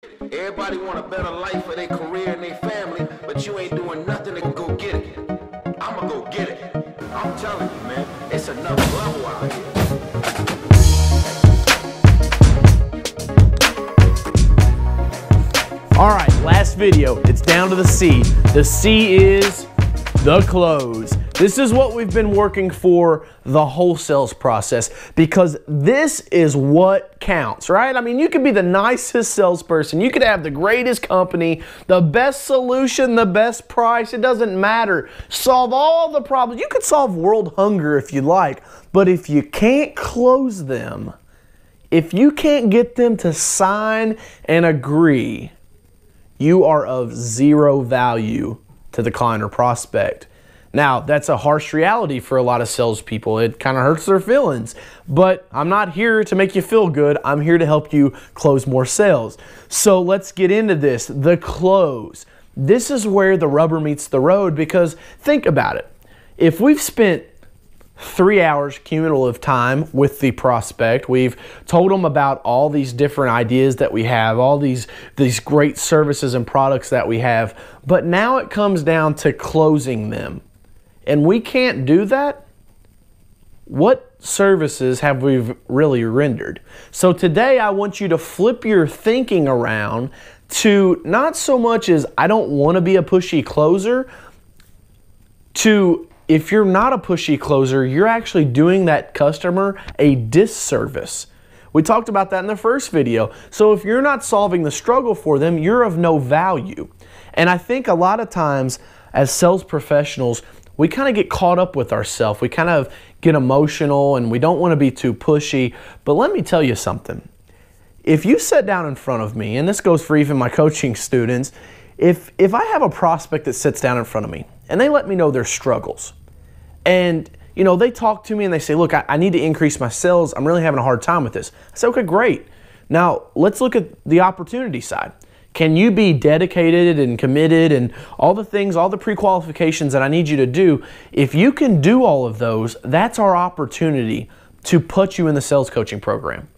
Everybody want a better life for their career and their family, but you ain't doing nothing to go get it. I'ma go get it. I'm telling you, man, it's another level out here. All right, last video, it's down to the C. The C is the close. This is what we've been working for the whole sales process, because this is what counts, right? I mean, you could be the nicest salesperson, you could have the greatest company, the best solution, the best price, it doesn't matter. Solve all the problems. You could solve world hunger if you like, but if you can't close them, if you can't get them to sign and agree, you are of zero value to the client or prospect. Now, that's a harsh reality for a lot of salespeople. It kind of hurts their feelings, but I'm not here to make you feel good. I'm here to help you close more sales. So let's get into this, the close. This is where the rubber meets the road, because think about it. If we've spent 3 hours cumulative time with the prospect, we've told them about all these different ideas that we have, all these great services and products that we have, but now it comes down to closing them. And we can't do that. What services have we really rendered? So today I want you to flip your thinking around to not so much as I don't want to be a pushy closer, to if you're not a pushy closer, you're actually doing that customer a disservice. We talked about that in the first video. So if you're not solving the struggle for them, you're of no value. And I think a lot of times as sales professionals, we kind of get caught up with ourselves. We kind of get emotional and we don't want to be too pushy. But let me tell you something. If you sit down in front of me, and this goes for even my coaching students, if I have a prospect that sits down in front of me and they let me know their struggles, and you know, they talk to me and they say, look, I need to increase my sales. I'm really having a hard time with this. I say, okay, great. Now let's look at the opportunity side. Can you be dedicated and committed and all the things, all the pre-qualifications that I need you to do? If you can do all of those, that's our opportunity to put you in the sales coaching program,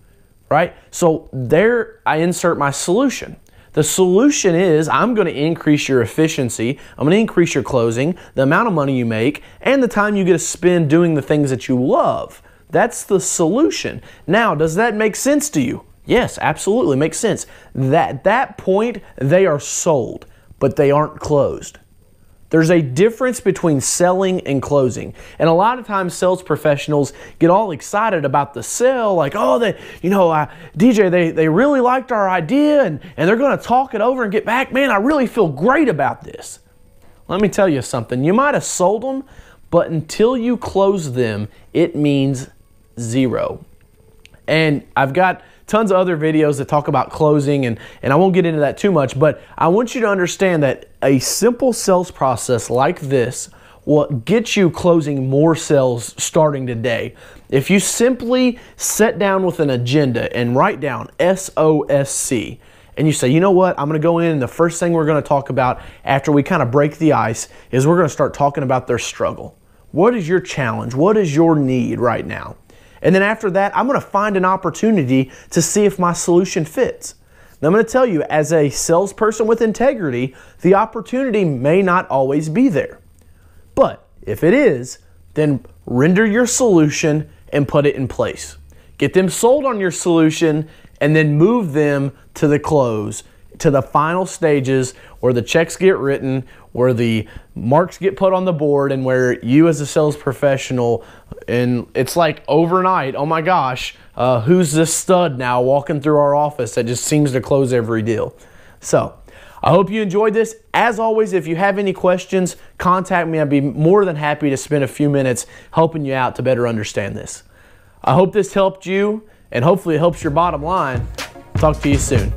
right? So there I insert my solution. The solution is I'm going to increase your efficiency, I'm going to increase your closing, the amount of money you make, and the time you get to spend doing the things that you love. That's the solution. Now, does that make sense to you? Yes, absolutely, makes sense. At that point, they are sold, but they aren't closed. There's a difference between selling and closing. And a lot of times sales professionals get all excited about the sale, like, oh, DJ, they really liked our idea and they're going to talk it over and get back. Man, I really feel great about this. Let me tell you something. You might have sold them, but until you close them, it means zero. And I've got tons of other videos that talk about closing, and I won't get into that too much, but I want you to understand that a simple sales process like this will get you closing more sales starting today. If you simply sit down with an agenda and write down S.O.S.C, and you say, you know what, I'm going to go in and the first thing we're going to talk about after we kind of break the ice is we're going to start talking about their struggle. What is your challenge? What is your need right now? And then after that, I'm going to find an opportunity to see if my solution fits. Now, I'm going to tell you, as a salesperson with integrity, the opportunity may not always be there. But if it is, then render your solution and put it in place. Get them sold on your solution and then move them to the close, to the final stages where the checks get written, where the marks get put on the board, and where you as a sales professional, and it's like overnight, oh my gosh, who's this stud now walking through our office that just seems to close every deal? So I hope you enjoyed this. As always, if you have any questions, contact me. I'd be more than happy to spend a few minutes helping you out to better understand this. I hope this helped you, and hopefully it helps your bottom line. Talk to you soon.